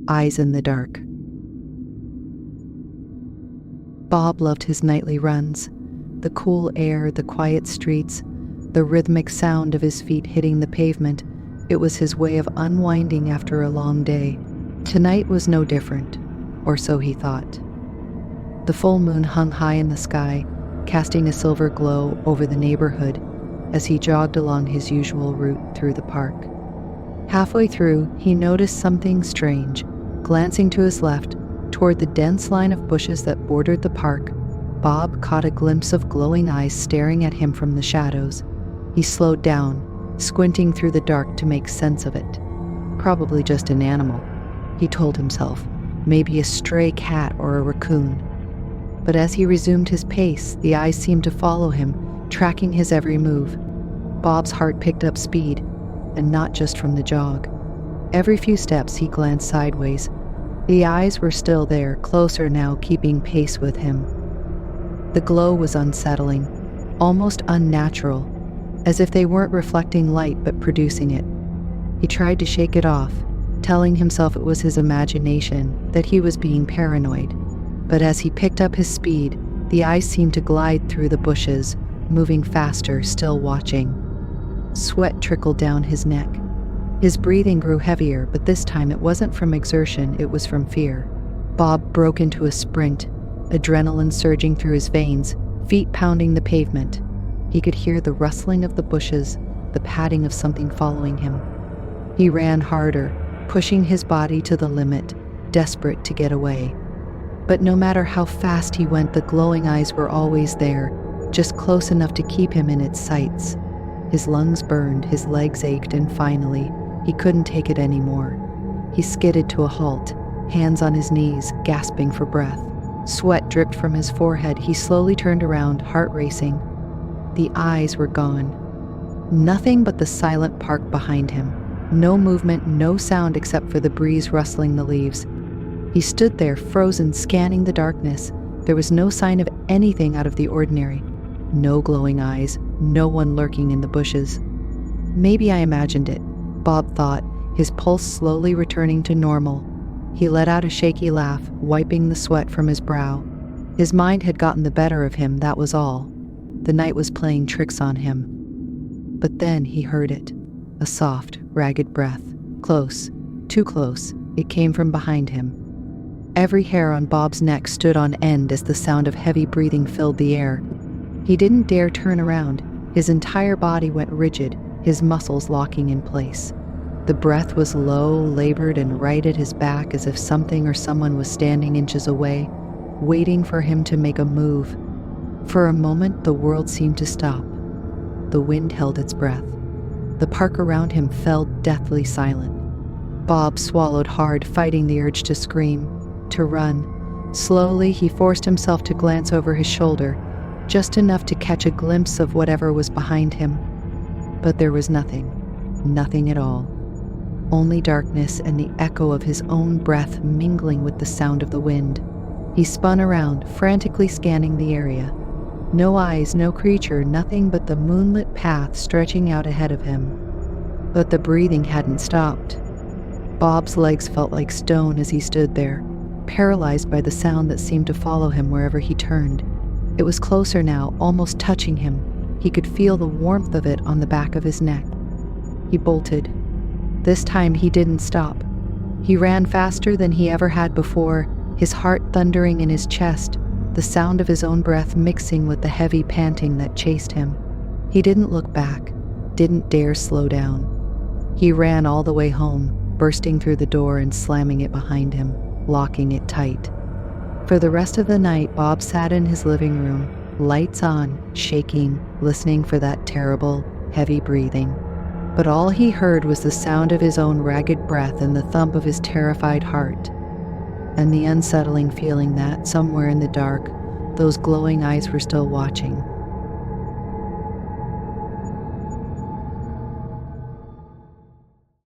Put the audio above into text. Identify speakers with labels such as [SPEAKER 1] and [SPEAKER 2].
[SPEAKER 1] eyes in the dark. Bob loved his nightly runs. The cool air, the quiet streets, the rhythmic sound of his feet hitting the pavement. It was his way of unwinding after a long day. Tonight was no different, or so he thought. The full moon hung high in the sky, casting a silver glow over the neighborhood as he jogged along his usual route through the park. Halfway through, he noticed something strange. Glancing to his left, toward the dense line of bushes that bordered the park, Bob caught a glimpse of glowing eyes staring at him from the shadows. He slowed down, squinting through the dark to make sense of it. Probably just an animal, he told himself, maybe a stray cat or a raccoon. But as he resumed his pace, the eyes seemed to follow him, tracking his every move. Bob's heart picked up speed, and not just from the jog. Every few steps he glanced sideways. The eyes were still there, closer now, keeping pace with him. The glow was unsettling, almost unnatural, as if they weren't reflecting light but producing it. He tried to shake it off, telling himself it was his imagination, that he was being paranoid. But as he picked up his speed, the eyes seemed to glide through the bushes, moving faster, still watching. Sweat trickled down his neck. His breathing grew heavier, but this time it wasn't from exertion, it was from fear. Bob broke into a sprint, adrenaline surging through his veins, feet pounding the pavement. He could hear the rustling of the bushes, the padding of something following him. He ran harder, pushing his body to the limit, desperate to get away. But no matter how fast he went, the glowing eyes were always there, just close enough to keep him in its sights. His lungs burned, his legs ached, and finally, he couldn't take it anymore. He skidded to a halt, hands on his knees, gasping for breath. Sweat dripped from his forehead. He slowly turned around, heart racing. The eyes were gone. Nothing but the silent park behind him. No movement, no sound except for the breeze rustling the leaves. He stood there, frozen, scanning the darkness. There was no sign of anything out of the ordinary. No glowing eyes, no one lurking in the bushes. Maybe I imagined it, Bob thought, his pulse slowly returning to normal. He let out a shaky laugh, wiping the sweat from his brow. His mind had gotten the better of him, that was all. The night was playing tricks on him. But then he heard it, a soft, ragged breath. Close, too close, it came from behind him. Every hair on Bob's neck stood on end as the sound of heavy breathing filled the air. He didn't dare turn around. His entire body went rigid, his muscles locking in place. The breath was low, labored, and right at his back, as if something or someone was standing inches away, waiting for him to make a move. For a moment, the world seemed to stop. The wind held its breath. The park around him fell deathly silent. Bob swallowed hard, fighting the urge to scream, to run. Slowly, he forced himself to glance over his shoulder, just enough to catch a glimpse of whatever was behind him. But there was nothing, nothing at all. Only darkness and the echo of his own breath mingling with the sound of the wind. He spun around, frantically scanning the area. No eyes, no creature, nothing but the moonlit path stretching out ahead of him. But the breathing hadn't stopped. Bob's legs felt like stone as he stood there, paralyzed by the sound that seemed to follow him wherever he turned. It was closer now, almost touching him. He could feel the warmth of it on the back of his neck. He bolted. This time he didn't stop. He ran faster than he ever had before, his heart thundering in his chest, the sound of his own breath mixing with the heavy panting that chased him. He didn't look back, didn't dare slow down. He ran all the way home, bursting through the door and slamming it behind him, locking it tight. For the rest of the night, Bob sat in his living room, lights on, shaking, listening for that terrible, heavy breathing. But all he heard was the sound of his own ragged breath and the thump of his terrified heart, and the unsettling feeling that, somewhere in the dark, those glowing eyes were still watching.